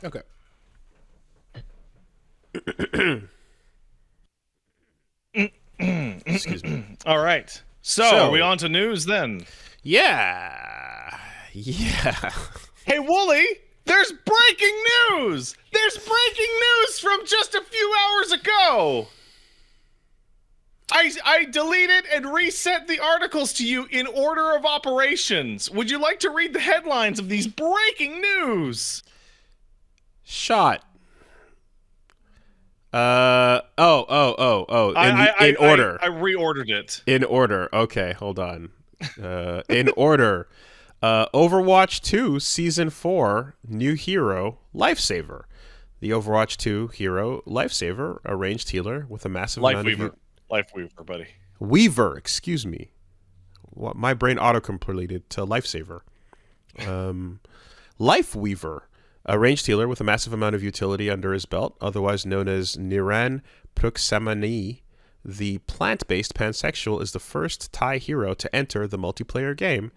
Okay. Excuse me. All right. So, are we So, on to news then? yeah. Yeah. Hey, Wooly, there's breaking news! There's breaking news from just a few hours ago! I deleted and reset the articles to you in order of operations. Would you like to read the headlines of these breaking news? Shot. Oh. In order. I reordered it. In order. Okay, hold on. In order. Overwatch 2 Season 4 New Hero Lifesaver. The Overwatch 2 hero Lifesaver, a ranged healer with a massive amount of... Lifeweaver, buddy. Weaver, excuse me. What, my brain auto-completed to Lifesaver. Lifeweaver, a ranged healer with a massive amount of utility under his belt, otherwise known as Niran Pruxamani. The plant-based pansexual is the first Thai hero to enter the multiplayer game.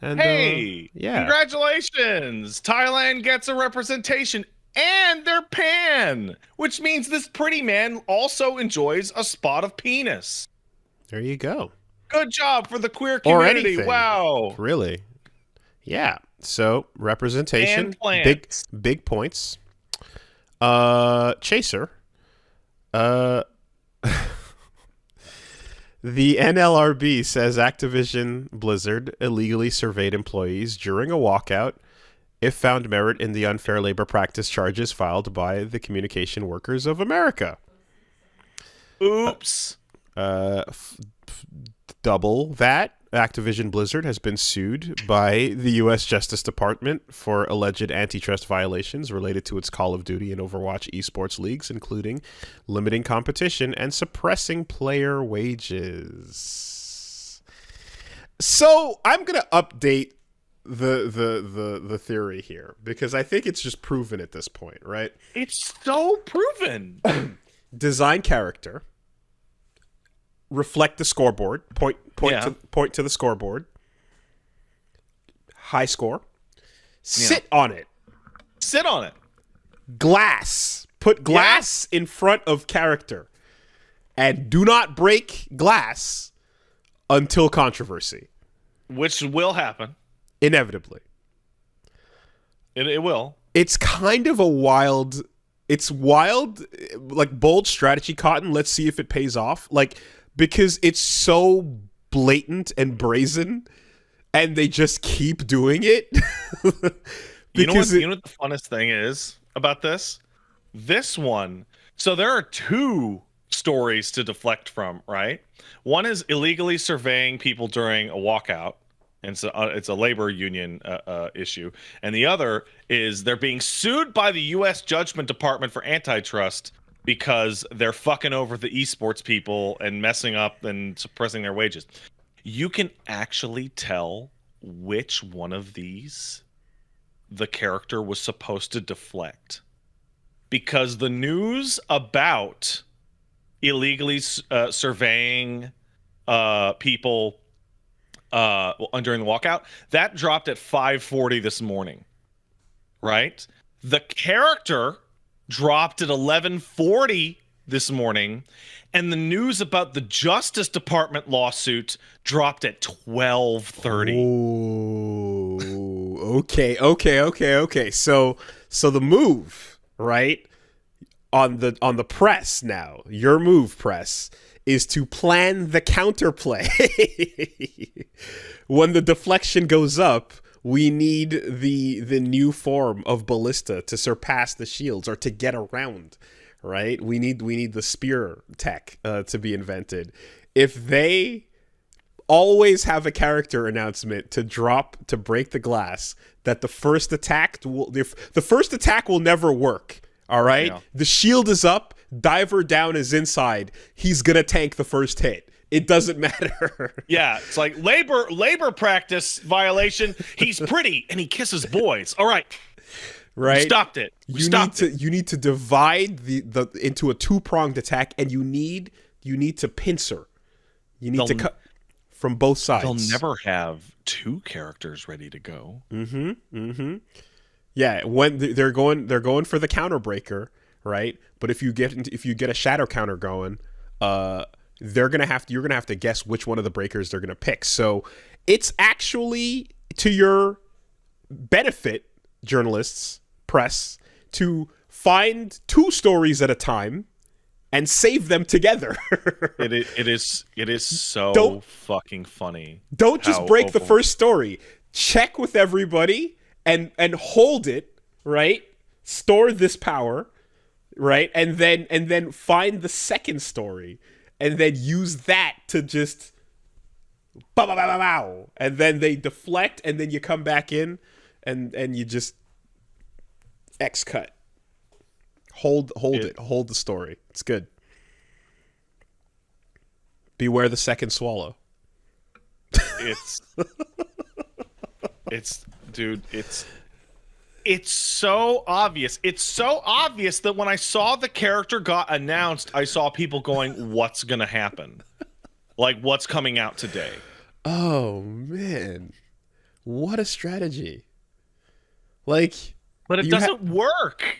And, hey, yeah. Congratulations! Thailand gets a representation, and they're pan, which means this pretty man also enjoys a spot of penis. There you go. Good job for the queer community. Or anything. Wow. Really? Yeah. So representation, big points. Chaser. The NLRB says Activision Blizzard illegally surveyed employees during a walkout if found merit in the unfair labor practice charges filed by the Communication Workers of America. Oops. Double that. Activision Blizzard has been sued by the U.S. Justice Department for alleged antitrust violations related to its Call of Duty and Overwatch esports leagues, including limiting competition and suppressing player wages. So I'm going to update the theory here because I think it's just proven at this point, right? It's so proven. Design character. Reflect the scoreboard. Point to the scoreboard. High score. Sit on it. Sit on it. Glass. Put glass in front of character. And do not break glass until controversy. Which will happen. Inevitably. It will. It's kind of a wild... It's wild, like bold strategy, Cotton. Let's see if it pays off. Like... Because it's so blatant and brazen, and they just keep doing it. You know what the funnest thing is about this? This one. So there are two stories to deflect from, right? One is illegally surveying people during a walkout, and so it's a labor union issue. And the other is they're being sued by the U.S. Judgment Department for antitrust because they're fucking over the esports people and messing up and suppressing their wages. You can actually tell which one of these the character was supposed to deflect. Because the news about illegally surveying people during the walkout, that dropped at 5:40 this morning, right? The character dropped at 11:40 this morning, and the news about the Justice Department lawsuit dropped at 12:30. Oh, okay. So the move, right, on the press now, your move, press, is to plan the counterplay. When the deflection goes up, we need the new form of ballista to surpass the shields or to get around, right? We need the spear tech to be invented. If they always have a character announcement to break the glass, that the first attack will never work. All right, yeah. The shield is up, diver down is inside. He's gonna tank the first hit. It doesn't matter. Yeah, it's like labor practice violation. He's pretty and he kisses boys. All right. Right. We stopped it. You need to divide the into a two-pronged attack, and you need to pincer. You need to cut from both sides. They'll never have two characters ready to go. Yeah, when they're going for the counter breaker, right? But if you get a shadow counter going, you're gonna have to guess which one of the breakers they're gonna pick. So it's actually to your benefit, journalists, press, to find two stories at a time and save them together. It is so fucking funny. Don't just break the first story. Check with everybody and hold it, right? Store this power, right? And then find the second story and then use that to just bow, bow, bow, bow, bow. And then they deflect and then you come back in and you just X cut. Hold the story. It's good. Beware the second swallow. It's so obvious. It's so obvious that when I saw the character got announced, I saw people going, "What's gonna happen? Like, what's coming out today?" Oh man, what a strategy! Like, but it doesn't work.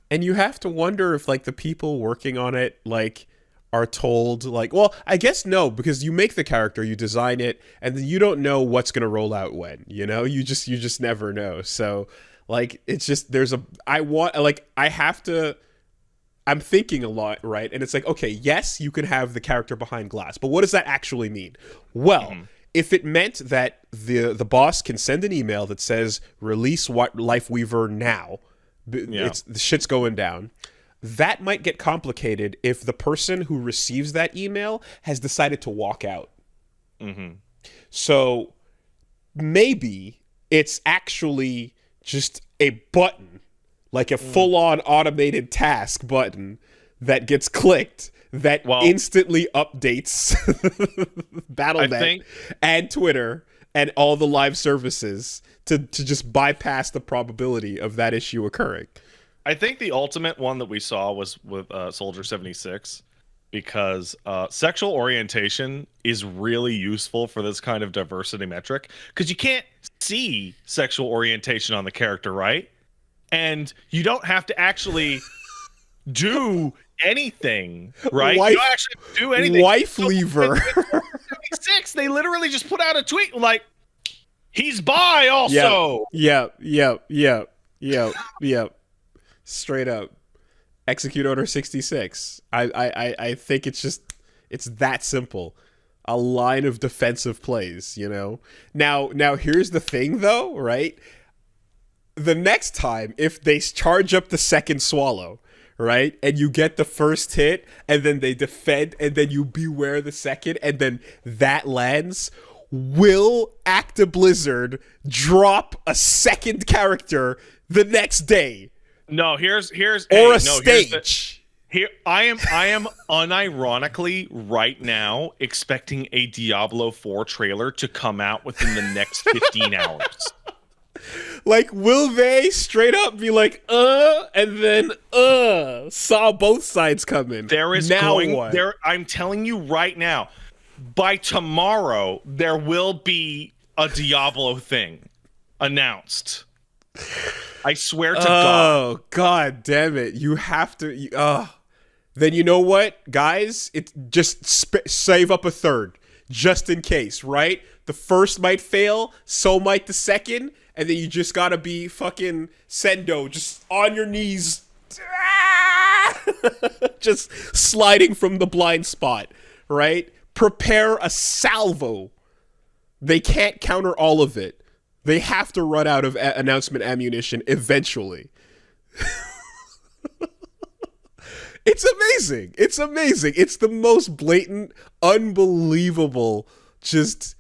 And you have to wonder if like the people working on it like are told like, well, I guess no, because you make the character, you design it, and then you don't know what's gonna roll out when. You know, you just never know. So like, it's just I'm thinking a lot, right? And it's like, okay, yes, you can have the character behind glass, but what does that actually mean? Well, if it meant that the boss can send an email that says release Lifeweaver now, the shit's going down. That might get complicated if the person who receives that email has decided to walk out. So maybe it's actually just a button, like a full-on automated task button that gets clicked that instantly updates Battle.net and Twitter and all the live services to just bypass the probability of that issue occurring. I think the ultimate one that we saw was with Soldier 76, because sexual orientation is really useful for this kind of diversity metric, because you can't see sexual orientation on the character, right? And you don't have to actually do anything, right? You don't actually do anything. WoolieVersus. 76, they literally just put out a tweet like, he's bi also. Yep. Straight up. Execute Order 66. I think it's that simple. A line of defensive plays, you know? Now here's the thing though, right? The next time, if they charge up the second swallow, right? And you get the first hit, and then they defend, and then you beware the second, and then that lands, will Actiblizzard drop a second character the next day? No, here's stage. Here I am unironically right now expecting a Diablo 4 trailer to come out within the next 15 hours. Like, will they straight up be like, and then, saw both sides coming? I'm telling you right now, by tomorrow, there will be a Diablo thing announced. I swear to God. Oh, God damn it. You have to, Then you know what, guys? It's just save up a third, just in case, right? The first might fail, so might the second, and then you just gotta be fucking Sendo, just on your knees, just sliding from the blind spot, right? Prepare a salvo. They can't counter all of it. They have to run out of announcement ammunition eventually. It's amazing. It's amazing. It's the most blatant, unbelievable, just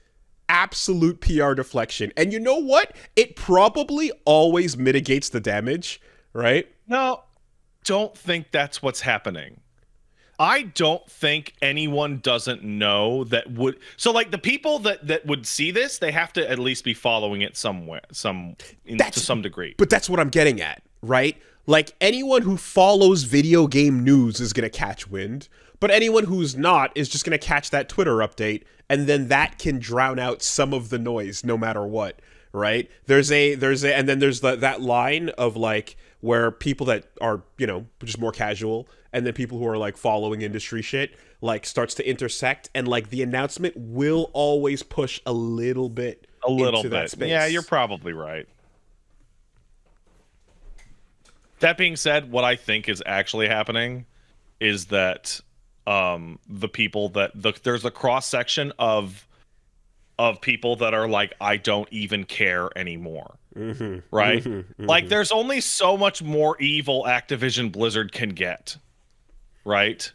absolute PR deflection. And you know what? It probably always mitigates the damage, right? No, don't think that's what's happening. I don't think anyone doesn't know that would. So, like, the people that would see this, they have to at least be following it somewhere, to some degree. But that's what I'm getting at, right? Like, anyone who follows video game news is going to catch wind, but anyone who's not is just going to catch that Twitter update, and then that can drown out some of the noise no matter what, right? There's a and then there's that line of like where people that are, you know, just more casual, and then people who are like following industry shit, like starts to intersect, and like the announcement will always push a little bit into that space. Yeah, you're probably right. That being said, what I think is actually happening is that the people that there's a cross section of people that are like, I don't even care anymore. Right? Like, there's only so much more evil Activision Blizzard can get. Right?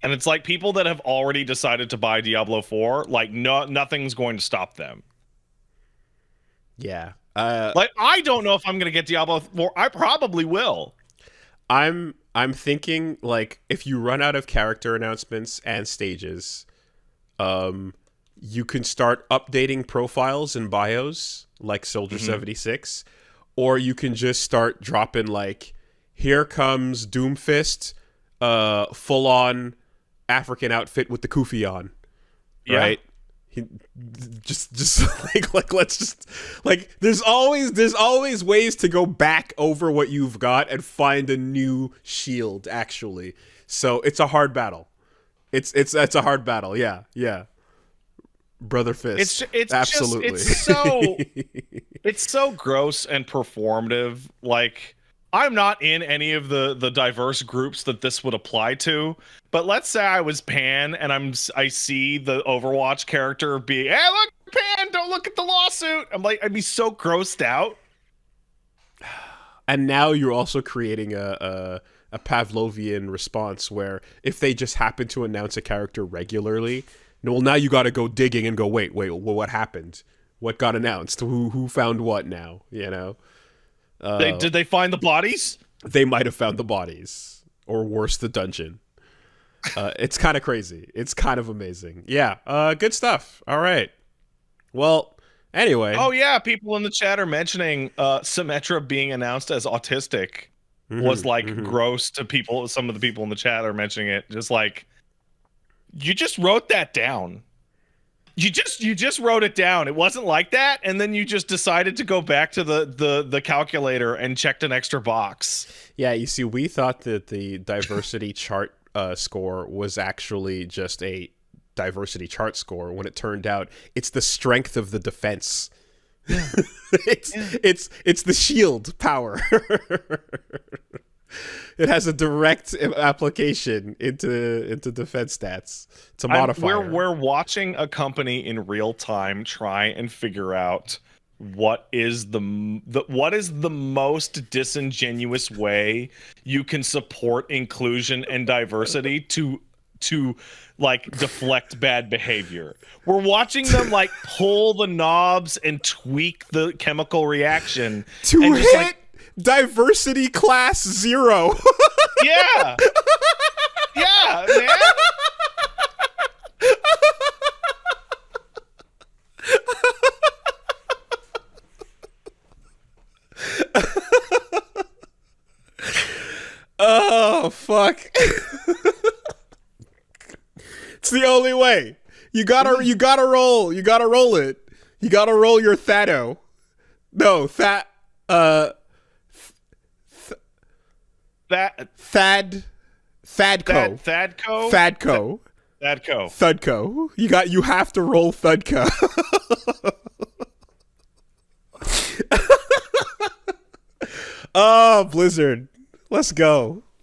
And it's like people that have already decided to buy Diablo 4, like nothing's going to stop them. Yeah. Like, I don't know if I'm going to get Diablo 4. I probably will. I'm thinking, like, if you run out of character announcements and stages, you can start updating profiles and bios like Soldier 76, or you can just start dropping like, here comes Doomfist, full on African outfit with the kufi on, right? He, just like let's just like there's always ways to go back over what you've got and find a new shield actually. So it's a hard battle. It's a hard battle. Yeah. Brother Fist. It's absolutely. It's so gross and performative. Like, I'm not in any of the diverse groups that this would apply to, but let's say I was Pan and I see the Overwatch character be, hey, look, Pan, don't look at the lawsuit. I'm like, I'd be so grossed out. And now you're also creating a Pavlovian response where if they just happen to announce a character regularly, well, now you got to go digging and go, wait, what happened? What got announced? Who found what now? You know? Did they find the bodies? They might have found the bodies, or worse, the dungeon. It's kind of crazy. It's kind of amazing. Yeah, good stuff. All right. Well, anyway. Oh yeah, people in the chat are mentioning Symmetra being announced as autistic was like gross to people. Some of the people in the chat are mentioning it. Just like, you just wrote that down. You just wrote it down. It wasn't like that, and then you just decided to go back to the calculator and checked an extra box. Yeah, you see, we thought that the diversity chart score was actually just a diversity chart score when it turned out it's the strength of the defense. Yeah. it's the shield power. It has a direct application into defense stats. It's a modifier. We're watching a company in real time try and figure out what is the most disingenuous way you can support inclusion and diversity to like deflect bad behavior. We're watching them like pull the knobs and tweak the chemical reaction to and hit like, diversity class 0. Yeah. Yeah, man. Oh, fuck. It's the only way. You gotta roll it. You gotta roll your Thado. No, Thadco. You have to roll Thudco. Oh, Blizzard. Let's go.